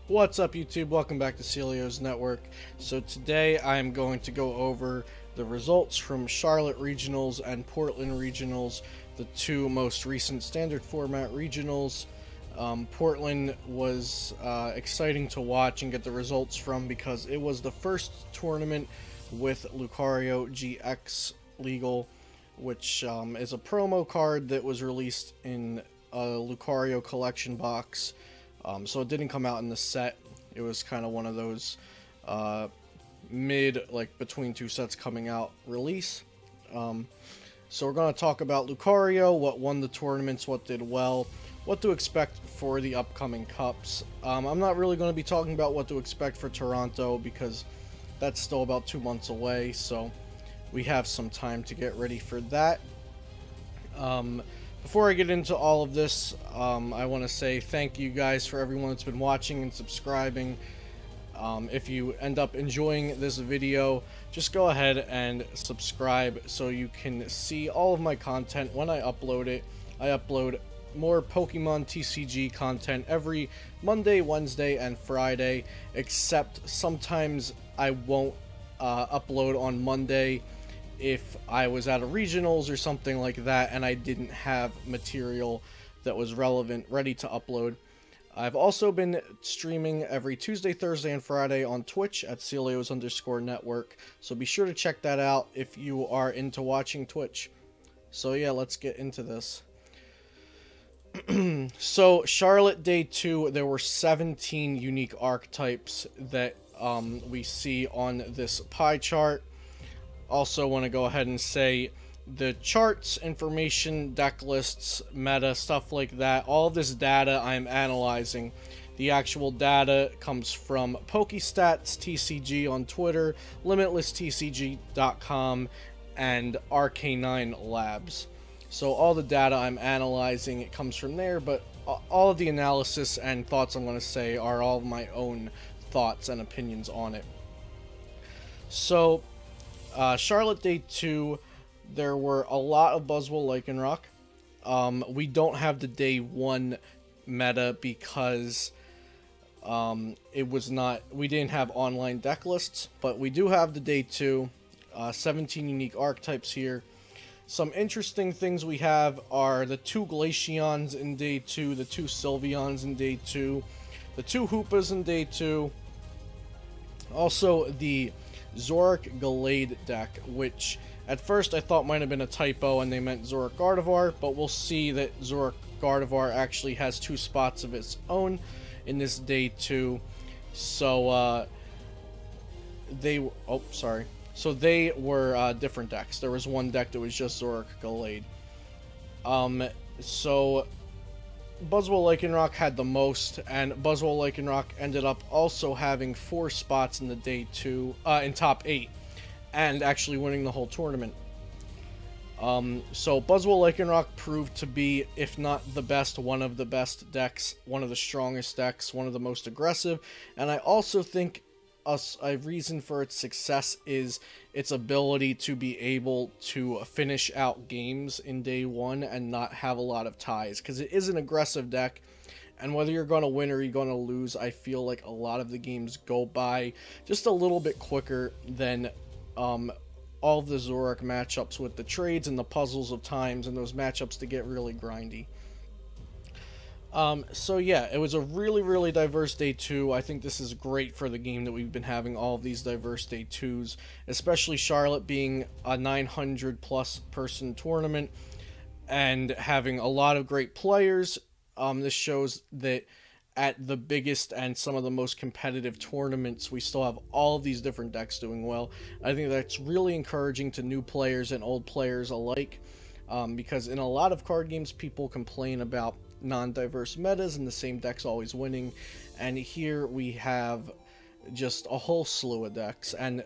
What's up, YouTube? Welcome back to Celio's Network. So today I'm going to go over the results from Charlotte Regionals and Portland Regionals, the two most recent standard format regionals. Portland was exciting to watch and get the results from because it was the first tournament with Lucario GX legal, which is a promo card that was released in a Lucario collection box. So it didn't come out in the set. It was kind of one of those between two sets coming out release. So we're going to talk about Lucario, what won the tournaments, what did well, what to expect for the upcoming cups. I'm not really going to be talking about what to expect for Toronto because that's still about 2 months away, so we have some time to get ready for that. Before I get into all of this, I want to say thank you guys for everyone that's been watching and subscribing. If you end up enjoying this video, just go ahead and subscribe so you can see all of my content when I upload it. I upload more Pokemon TCG content every Monday, Wednesday, and Friday, except sometimes I won't upload on Monday if I was at a regionals or something like that and I didn't have material that was relevant ready to upload. I've also been streaming every Tuesday, Thursday, and Friday on Twitch at Celios_network, so be sure to check that out if you are into watching Twitch. So yeah, let's get into this. So Charlotte Day 2, there were 17 unique archetypes that we see on this pie chart. Also want to go ahead and say the charts, information, deck lists, meta, stuff like that, all this data I'm analyzing. The actual data comes from PokeStats, TCG on Twitter, LimitlessTCG.com, and RK9 Labs. So all the data I'm analyzing, it comes from there, but all of the analysis and thoughts I'm going to say are all of my own thoughts and opinions on it. So Charlotte Day 2, there were a lot of Buzzwole Lycanroc. We don't have the Day 1 meta because we didn't have online deck lists, but we do have the Day 2, 17 unique archetypes here. Some interesting things we have are the 2 Glaceons in Day 2, the 2 Sylveons in Day 2, the 2 Hoopas in Day 2, also the Zoroark Gallade deck, which at first I thought might have been a typo and they meant Zoroark Gardevoir, but we'll see that Zoroark Gardevoir actually has 2 spots of its own in this Day 2. So they were different decks. There was one deck that was just Zoroark Gallade. So Buzzwole Lycanroc had the most, and Buzzwole Lycanroc ended up also having 4 spots in the Day 2, in top 8, and actually winning the whole tournament. So Buzzwole Lycanroc proved to be, if not the best, one of the best decks, one of the strongest decks, one of the most aggressive, and I also think a reason for its success is its ability to be able to finish out games in Day 1 and not have a lot of ties, because it is an aggressive deck, and whether you're going to win or you're going to lose, I feel like a lot of the games go by just a little bit quicker than all of the Zoroark matchups with the trades and the puzzles of times and those matchups that get really grindy. So yeah, it was a really diverse Day 2. I think this is great for the game that we've been having all of these diverse Day 2s, especially Charlotte being a 900+ person tournament and having a lot of great players. This shows that at the biggest and some of the most competitive tournaments, we still have all of these different decks doing well. I think that's really encouraging to new players and old players alike, because in a lot of card games, people complain about non-diverse metas and the same deck's always winning, and here we have just a whole slew of decks, and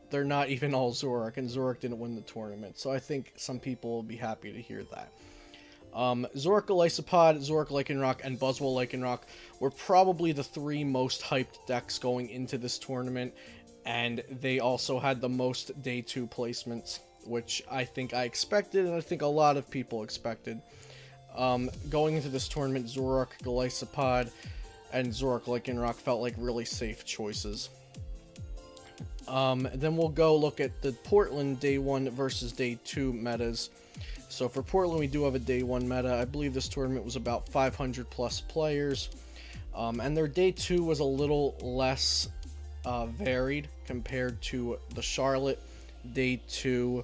they're not even all Zoroark, and Zoroark didn't win the tournament, so I think some people will be happy to hear that. Zoroark Golisopod, Zoroark Lycanroc, and Buzzwole Lycanroc were probably the 3 most hyped decks going into this tournament, and they also had the most Day 2 placements, which I think I expected, and I think a lot of people expected. Going into this tournament, Zoroark Golisopod and Zorak Lycanroc felt like really safe choices. Then we'll go look at the Portland Day 1 versus Day 2 metas. So for Portland, we do have a Day 1 meta. I believe this tournament was about 500 plus players. And their Day 2 was a little less varied compared to the Charlotte Day 2.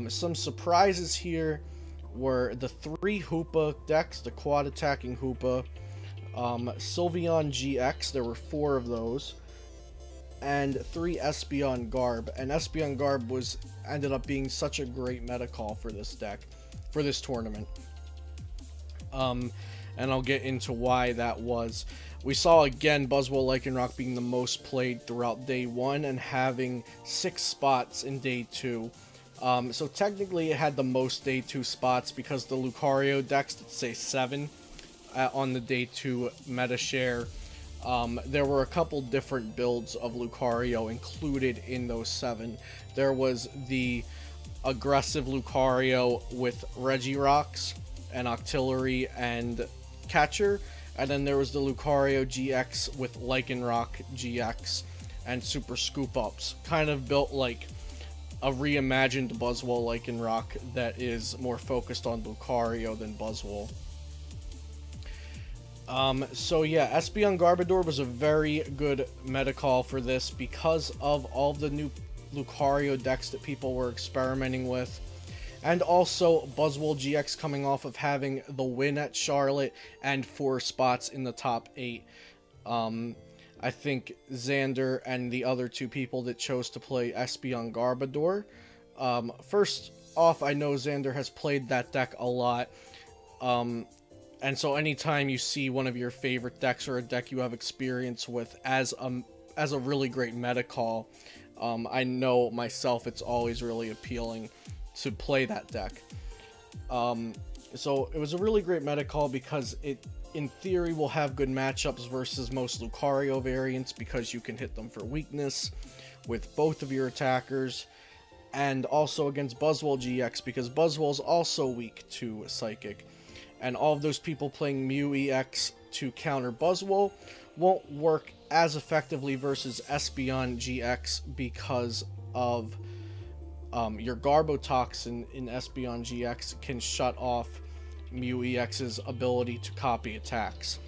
Some surprises here were the 3 Hoopa decks, the quad attacking Hoopa, Sylveon GX, there were 4 of those, and 3 Espeon Garb. And Espeon Garb ended up being such a great meta call for this deck, for this tournament. And I'll get into why that was. We saw again Buzzwole Lycanroc being the most played throughout Day 1 and having 6 spots in Day 2. So technically it had the most Day 2 spots because the Lucario decks did say 7 on the Day 2 meta share. There were a couple different builds of Lucario included in those 7. There was the aggressive Lucario with Regirocks and Octillery and Catcher, and then there was the Lucario GX with Lycanroc GX and Super Scoop Ups, kind of built like a reimagined Buzzwole Lycanroc that is more focused on Lucario than Buzzwole. So yeah, Espeon Garbodor was a very good meta call for this because of all the new Lucario decks that people were experimenting with. And also Buzzwole GX coming off of having the win at Charlotte and 4 spots in the top 8. I think Xander and the other 2 people that chose to play Espeon Garbodor. First off, I know Xander has played that deck a lot. And so anytime you see one of your favorite decks or a deck you have experience with as a really great meta call, I know myself it's always really appealing to play that deck. So it was a really great meta call because it, in theory, will have good matchups versus most Lucario variants because you can hit them for weakness with both of your attackers, and also against Buzzwole GX because Buzzwole is also weak to Psychic. And all of those people playing Mew EX to counter Buzzwole won't work as effectively versus Espeon GX because of your Garbotoxin in Espeon GX can shut off Mew EX's ability to copy attacks.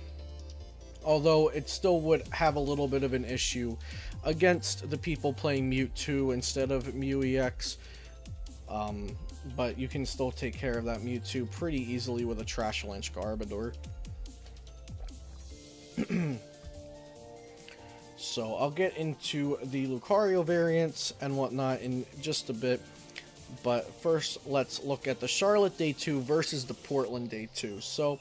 Although it still would have a little bit of an issue against the people playing Mewtwo instead of Mew EX. But you can still take care of that Mewtwo pretty easily with a Trash Lynch Garbodor. So I'll get into the Lucario variants and whatnot in just a bit. But first, let's look at the Charlotte Day 2 versus the Portland Day 2. So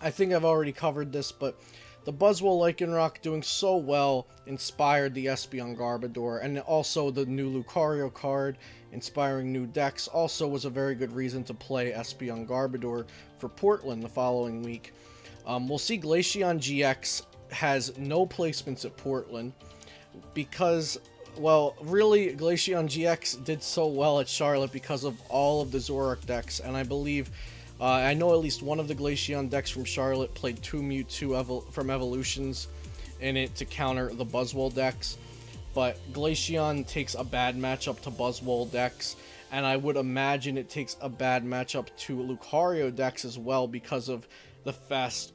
I think I've already covered this, but the Buzzwole Lycanroc doing so well inspired the Espeon Garbodor, and also the new Lucario card inspiring new decks also was a very good reason to play Espeon Garbodor for Portland the following week. We'll see Glaceon GX has no placements at Portland because, well, really Glaceon GX did so well at Charlotte because of all of the Zorak decks, and I believe I know at least one of the Glaceon decks from Charlotte played 2 Mewtwo from Evolutions in it to counter the Buzzwole decks. But Glaceon takes a bad matchup to Buzzwole decks, and I would imagine it takes a bad matchup to Lucario decks as well because of the fast...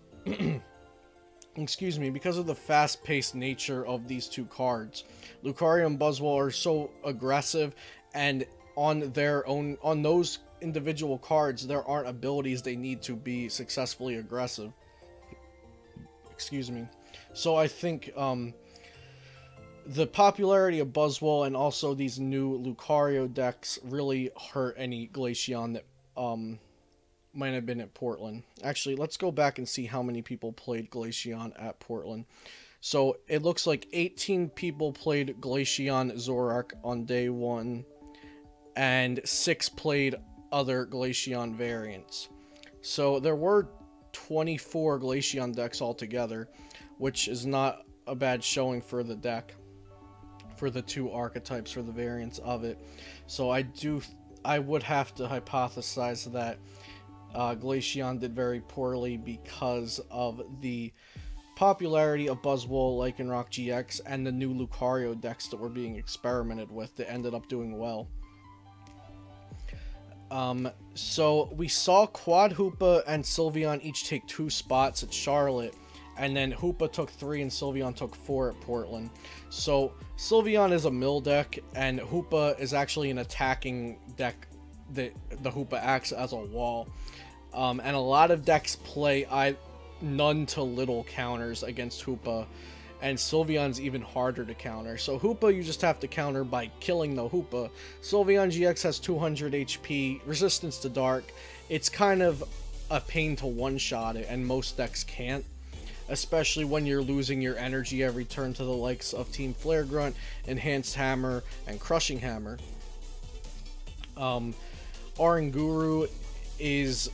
excuse me, because of the fast-paced nature of these 2 cards. Lucario and Buzzwole are so aggressive, and on those individual cards, there aren't abilities they need to be successfully aggressive. Excuse me. So I think the popularity of Buzzwole and also these new Lucario decks really hurt any Glaceon that might have been at Portland. Actually, let's go back and see how many people played Glaceon at Portland. So it looks like 18 people played Glaceon Zorak on Day 1, and 6 played other Glaceon variants. So there were 24 Glaceon decks altogether, which is not a bad showing for the deck, for the 2 archetypes, for the variants of it. So I would have to hypothesize that Glaceon did very poorly because of the popularity of Buzzwole, Lycanroc GX, and the new Lucario decks that were being experimented with that ended up doing well. So we saw Quad Hoopa and Sylveon each take 2 spots at Charlotte, and then Hoopa took 3 and Sylveon took 4 at Portland. So Sylveon is a mill deck, and Hoopa is actually an attacking deck that the Hoopa acts as a wall. And a lot of decks play none to little counters against Hoopa, and Sylveon's even harder to counter. So Hoopa, you just have to counter by killing the Hoopa. Sylveon GX has 200 HP, resistance to Dark. It's kind of a pain to one-shot it, and most decks can't, especially when you're losing your energy every turn to the likes of Team Flare Grunt, Enhanced Hammer, and Crushing Hammer. Oranguru is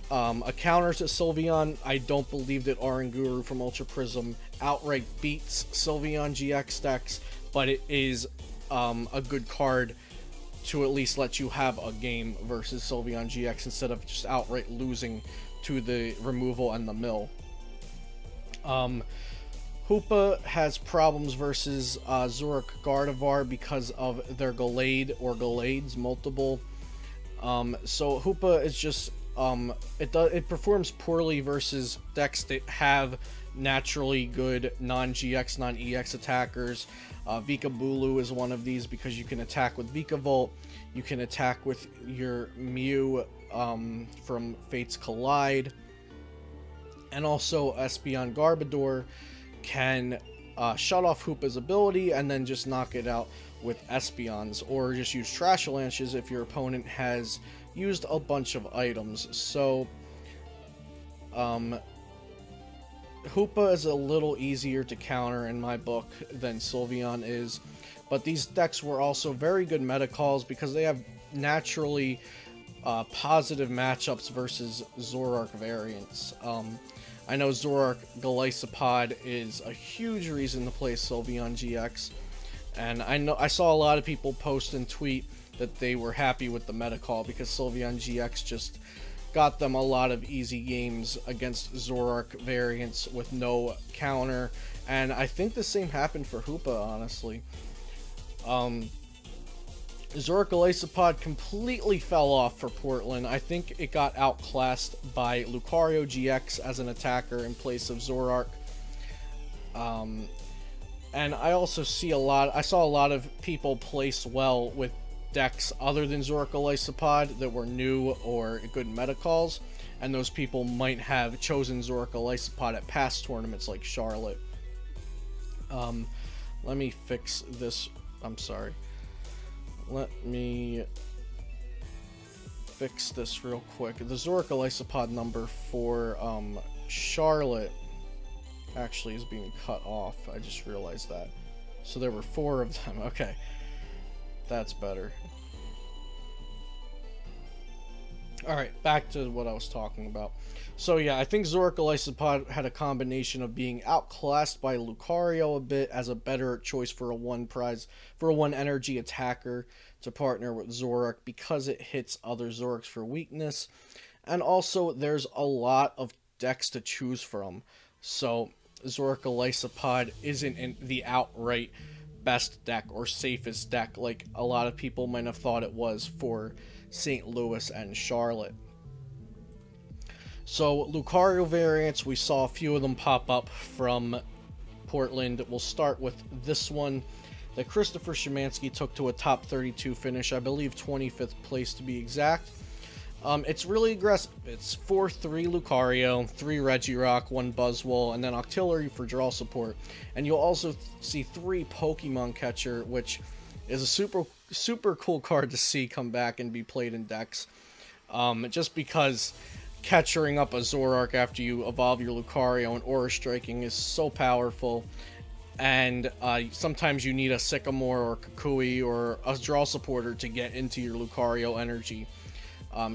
a counter to Sylveon. I don't believe that Oranguru from Ultra Prism outright beats Sylveon GX decks, but it is a good card to at least let you have a game versus Sylveon GX instead of just outright losing to the removal and the mill. Hoopa has problems versus Zoroark Gardevoir because of their Gallade or Gallades multiple. So Hoopa is just it performs poorly versus decks that have naturally good non-GX, non-EX attackers. Vikabulu is one of these because you can attack with Vikavolt, you can attack with your Mew from Fate's Collide, and also Espeon Garbodor can shut off Hoopa's ability and then just knock it out with Espeons, or just use Trash Launches if your opponent has used a bunch of items. So Hoopa is a little easier to counter in my book than Sylveon is, but these decks were also very good meta calls because they have naturally positive matchups versus Zoroark variants. I know Zoroark Golisopod is a huge reason to play Sylveon GX, and I saw a lot of people post and tweet that they were happy with the meta call because Sylveon GX just got them a lot of easy games against Zoroark variants with no counter, and I think the same happened for Hoopa, honestly. Zoroark Golisopod completely fell off for Portland. I think it got outclassed by Lucario GX as an attacker in place of Zoroark. And I also saw a lot of people place well with decks other than Zoroark Golisopod that were new or good meta calls, and those people might have chosen Zoroark Golisopod at past tournaments like Charlotte. Let me fix this. I'm sorry. Let me fix this real quick. The Zoroark Golisopod number for Charlotte actually is being cut off. I just realized that. So there were 4 of them. Okay. That's better. Alright, back to what I was talking about. So yeah, I think Zoroark Golisopod had a combination of being outclassed by Lucario a bit as a better choice for a 1 energy attacker to partner with Zoroark because it hits other Zoroarks for weakness. And also there's a lot of decks to choose from. So Zoroark Golisopod isn't in the outright best deck or safest deck like a lot of people might have thought it was for St. Louis and Charlotte. So Lucario variants, we saw a few of them pop up from Portland. We'll start with this one that Christopher Szymanski took to a top 32 finish, I believe 25th place to be exact. It's really aggressive. It's 4-3 Lucario, 3 Regirock, 1 Buzzwole, and then Octillery for draw support. And you'll also see 3 Pokemon Catcher, which is a super cool card to see come back and be played in decks. Just because catchering up a Zoroark after you evolve your Lucario and Aura Striking is so powerful. And sometimes you need a Sycamore or Kukui or a draw supporter to get into your Lucario energy.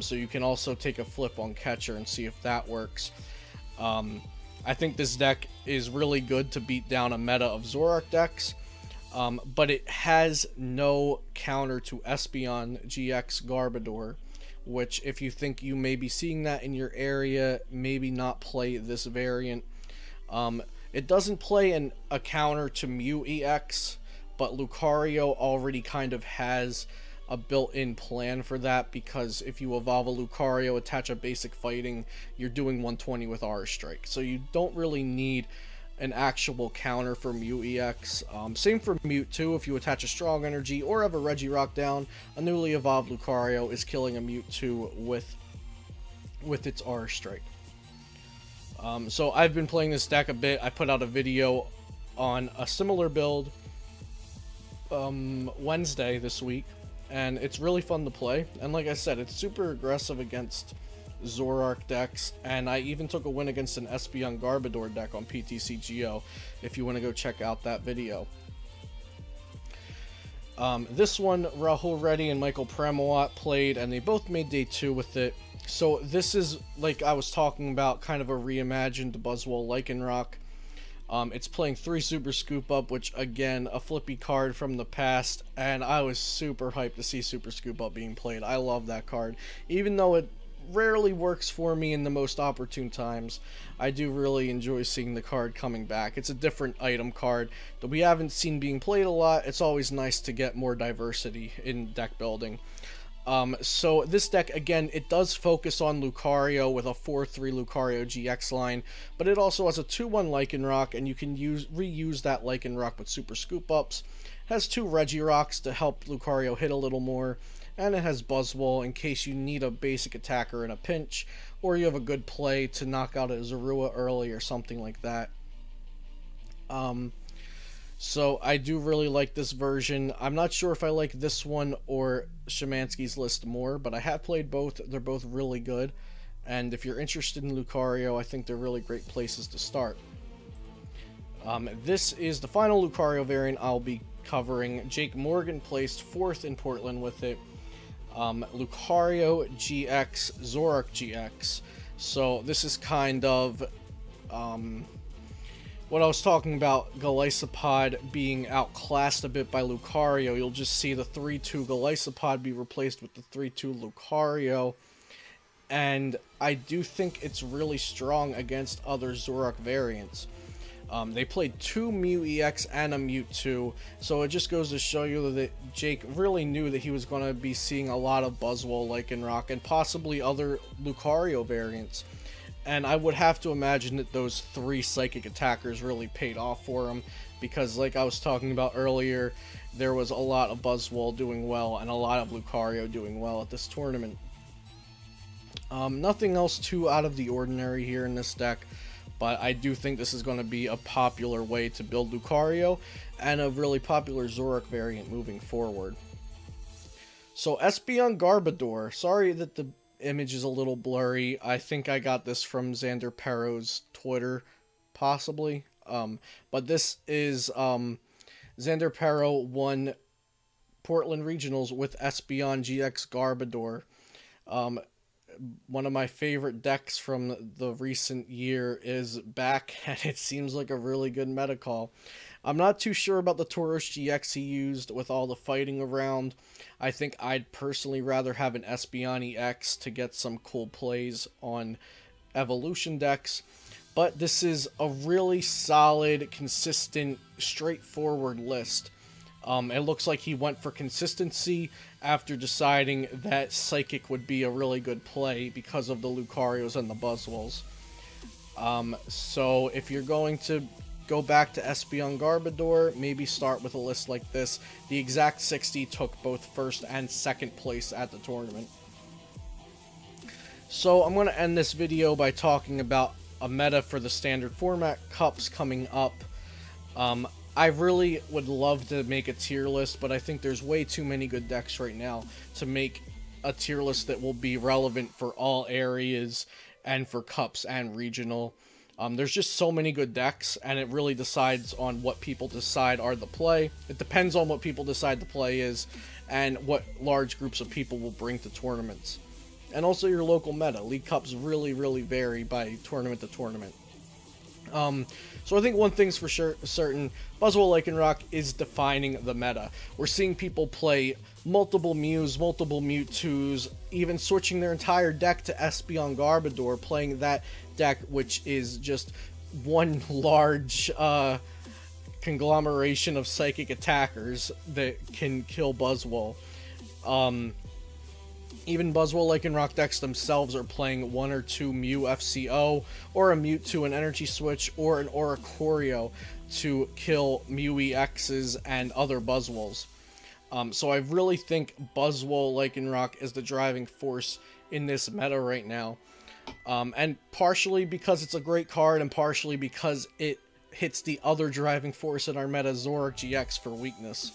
So you can also take a flip on Catcher and see if that works. I think this deck is really good to beat down a meta of Zoroark decks, but it has no counter to Espeon GX Garbodor, which if you think you may be seeing that in your area, maybe not play this variant. It doesn't play a counter to Mew EX, but Lucario already kind of has a built-in plan for that, because if you evolve a Lucario, attach a basic fighting, you're doing 120 with Aura Strike. So you don't really need an actual counter for Mew EX. Same for Mewtwo. If you attach a strong energy or have a Regirock down, a newly evolved Lucario is killing a Mewtwo with its Aura Strike. So I've been playing this deck a bit. I put out a video on a similar build Wednesday this week, and it's really fun to play. And like I said, it's super aggressive against Zoroark decks, and I even took a win against an Espeon Garbodor deck on PTCGO, if you want to go check out that video. This one, Rahul Reddy and Michael Premawat played, and they both made day 2 with it. So this is, like I was talking about, kind of a reimagined Buzzwole Lycanroc. It's playing 3 Super Scoop Up, which, again, a flippy card from the past, and I was super hyped to see Super Scoop Up being played. I love that card. Even though it rarely works for me in the most opportune times, I do really enjoy seeing the card coming back. It's a different item card that we haven't seen being played a lot. It's always nice to get more diversity in deck building. So this deck, again, it does focus on Lucario with a 4-3 Lucario GX line, but it also has a 2-1 Lycanroc, and you can reuse that Lycanroc with Super Scoop Ups. It has 2 Regirocks to help Lucario hit a little more, and it has Buzzwole in case you need a basic attacker in a pinch, or you have a good play to knock out a Zorua early or something like that. So I do really like this version. I'm not sure if I like this one or Shemansky's List more, but I have played both. They're both really good, and if you're interested in Lucario, I think they're really great places to start. This is the final Lucario variant I'll be covering. Jake Morgan placed 4th in Portland with it. Lucario GX, Zoroark GX. So this is kind of what I was talking about, Golisopod being outclassed a bit by Lucario. You'll just see the 3-2 Golisopod be replaced with the 3-2 Lucario, and I do think it's really strong against other Zoroark variants. They played 2 Mew EX and a Mewtwo, so it just goes to show you that Jake really knew that he was going to be seeing a lot of Buzzwole, Lycanroc, and possibly other Lucario variants. And I would have to imagine that those 3 Psychic attackers really paid off for him, because like I was talking about earlier, there was a lot of Buzzwole doing well and a lot of Lucario doing well at this tournament. Nothing else too out of the ordinary here in this deck, but I do think this is going to be a popular way to build Lucario and a really popular Zoroark variant moving forward. So Espeon Garbodor, sorry that the image is a little blurry. I think I got this from Xander Perro's Twitter, possibly. But this is Xander Perro won Portland Regionals with Espeon GX Garbodor. One of my favorite decks from the recent year is back, and it seems like a really good meta call. I'm not too sure about the Tauros GX he used with all the fighting around. I think I'd personally rather have an Espeon EX to get some cool plays on evolution decks. But this is a really solid, consistent, straightforward list. It looks like he went for consistency after deciding that Psychic would be a really good play because of the Lucarios and the Buzzwoles. So if you're going to go back to Espeon Garbodor, maybe start with a list like this. The exact 60 took both 1st and 2nd place at the tournament. So I'm going to end this video by talking about a meta for the standard format cups coming up. I really would love to make a tier list, but I think there's way too many good decks right now to make a tier list that will be relevant for all areas and for cups and regional. There's just so many good decks, and it really decides on what people decide are the play. It depends on what people decide the play is and what large groups of people will bring to tournaments. And also your local meta. League Cups really, really vary by tournament to tournament. So I think one thing's for sure certain, Buzzwole Lycanroc is defining the meta. We're seeing people play multiple Mews, multiple Mewtwo's, even switching their entire deck to Espeon Garbodor, playing that deck, which is just one large conglomeration of psychic attackers that can kill Buzzwole. Even Buzzwole Lycanroc decks themselves are playing one or two Mew FCO, or a Mewtwo, an Energy Switch, or an Oricorio to kill Mew EXs and other Buzzwoles. So I really think Buzzwole Lycanroc is the driving force in this meta right now. And partially because it's a great card, and partially because it hits the other driving force in our meta, Zoroark GX, for weakness.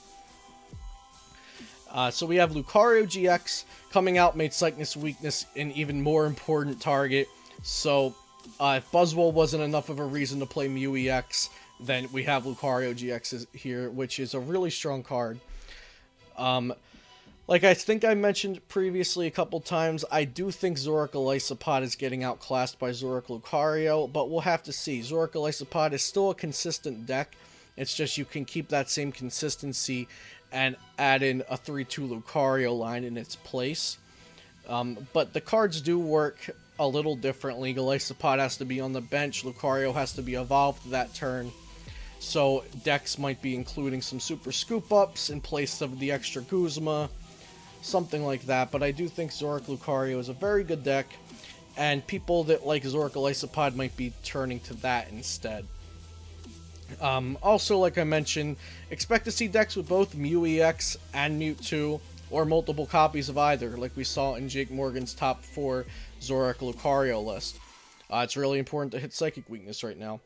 So we have Lucario GX coming out, made Psychness weakness an even more important target. So if Buzzwole wasn't enough of a reason to play Mew EX, then we have Lucario GX here, which is a really strong card. Like I think I mentioned previously a couple times, I do think Zoroark Elisapod is getting outclassed by Zoroark Lucario, but we'll have to see. Zoroark Elisapod is still a consistent deck. It's just you can keep that same consistency and add in a 3-2 Lucario line in its place. But the cards do work a little differently. Elisapod has to be on the bench, Lucario has to be evolved that turn. So decks might be including some Super Scoop Ups in place of the extra Guzma, something like that. But I do think Zoroark Lucario is a very good deck, and people that like Zoroark Elisapod might be turning to that instead. Also, like I mentioned, expect to see decks with both Mew EX and Mewtwo, or multiple copies of either, like we saw in Jake Morgan's top 4 Zoroark Lucario list. It's really important to hit Psychic weakness right now.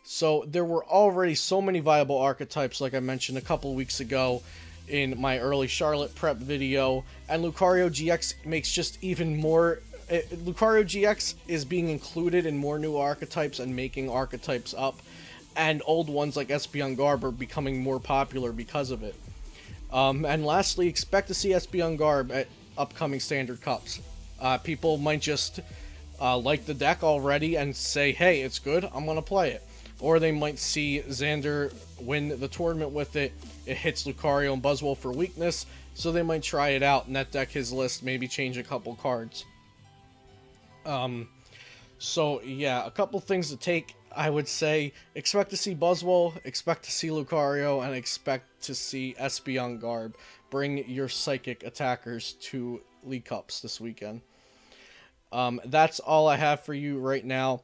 So there were already so many viable archetypes, like I mentioned a couple weeks ago in my early Charlotte prep video, and Lucario GX makes just even more... Lucario GX is being included in more new archetypes and making archetypes up, and old ones like Espeon Garb are becoming more popular because of it. And lastly, expect to see Espeon Garb at upcoming Standard Cups. People might just like the deck already and say, hey, it's good, I'm going to play it. Or they might see Xander win the tournament with it, it hits Lucario and Buzzwole for weakness, so they might try it out, net deck his list, maybe change a couple cards. So yeah, a couple things to take. I would say expect to see Buzzwole, expect to see Lucario, and expect to see Espeon Garb. Bring your psychic attackers to League Cups this weekend. That's all I have for you right now.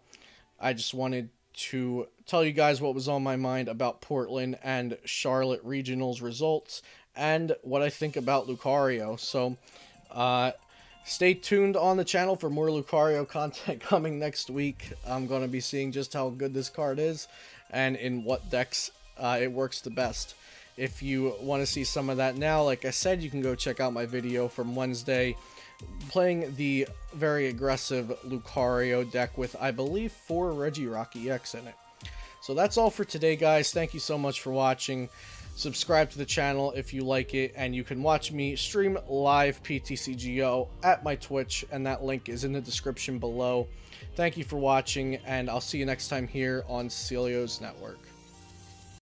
I just wanted to tell you guys what was on my mind about Portland and Charlotte Regionals results, and what I think about Lucario. So, stay tuned on the channel for more Lucario content coming next week. I'm going to be seeing just how good this card is, and in what decks it works the best. If you want to see some of that now, like I said, you can go check out my video from Wednesday, playing the very aggressive Lucario deck with, I believe, 4 Regirock EX in it. So that's all for today, guys. Thank you so much for watching. Subscribe to the channel if you like it, and you can watch me stream live PTCGO at my Twitch, and that link is in the description below. Thank you for watching, and I'll see you next time here on Celio's Network.